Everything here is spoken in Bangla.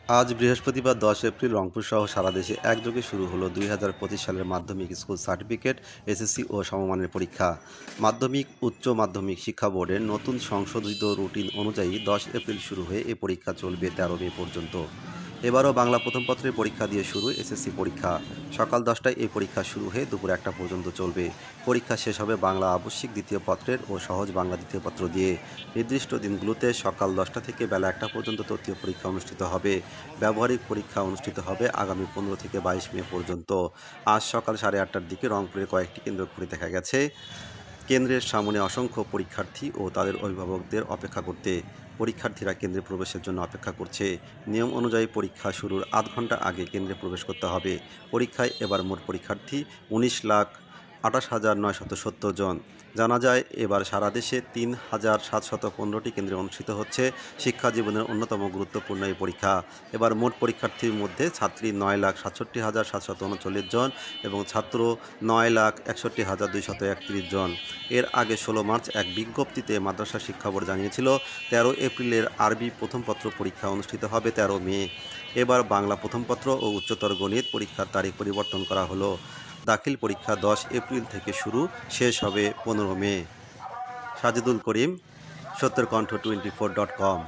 আজ বৃহস্পতিবার ১০ এপ্রিল রংপুর সহ সারা দেশে একযোগে শুরু হলো ২০২৫ সালের মাধ্যমিক স্কুল সার্টিফিকেট, এসএসসি ও সমমানের পরীক্ষা। মাধ্যমিক উচ্চ মাধ্যমিক শিক্ষা বোর্ডের নতুন সংশোধিত রুটিন অনুযায়ী ১০ এপ্রিল শুরু হয়ে এ পরীক্ষা চলবে ১৩ মে পর্যন্ত। এবারও বাংলা প্রথম পত্রের পরীক্ষা দিয়ে শুরু এসএসসি পরীক্ষা। সকাল ১০টায় এই পরীক্ষা শুরু হয়ে দুপুর ১টা পর্যন্ত চলবে। পরীক্ষা শেষ হবে বাংলা আবশ্যিক দ্বিতীয় পত্রের ও সহজ বাংলা দ্বিতীয় পত্র দিয়ে। নির্দিষ্ট দিনগুলোতে সকাল ১০টা থেকে বেলা ১টা পর্যন্ত তৃতীয় পরীক্ষা অনুষ্ঠিত হবে। ব্যবহারিক পরীক্ষা অনুষ্ঠিত হবে আগামী ১৫ থেকে ২২ মে পর্যন্ত। আজ সকাল ৮:৩০টার দিকে রংপুরের কয়েকটি কেন্দ্র ঘুরে দেখা গেছে কেন্দ্রের সামনে অসংখ্য পরীক্ষার্থী ও তাদের অভিভাবকদের অপেক্ষা করতে। পরীক্ষার্থীরা কেন্দ্রে প্রবেশের জন্য অপেক্ষা করছে। নিয়ম অনুযায়ী পরীক্ষা শুরুর আধ ঘন্টা আগে কেন্দ্রে প্রবেশ করতে হবে। পরীক্ষায় এবার মোট পরীক্ষার্থী ১৯,২৮,৯৭০ জন। জানা যায় এবার সারা দেশে ৩,৭১৫টি কেন্দ্রে অনুষ্ঠিত হচ্ছে শিক্ষা জীবনের অন্যতম গুরুত্বপূর্ণ এই পরীক্ষা। এবার মোট পরীক্ষার্থীর মধ্যে ছাত্রী ৯,৬৭,৭৩৯ জন এবং ছাত্র ৯,৬১,২৩১ জন। এর আগে ১৬ মার্চ এক বিজ্ঞপ্তিতে মাদ্রাসা শিক্ষা বোর্ড জানিয়েছিল ১৩ এপ্রিলের আরবি প্রথম পত্র পরীক্ষা অনুষ্ঠিত হবে ১৩ মে। এবার বাংলা প্রথম পত্র ও উচ্চতর গণিত পরীক্ষার তারিখ পরিবর্তন করা হলো। দাখিল পরীক্ষা ১০ এপ্রিল থেকে শুরু, শেষ হবে ১৫ মে। সাজিদুল করিম, সত্যের কণ্ঠ 24.com।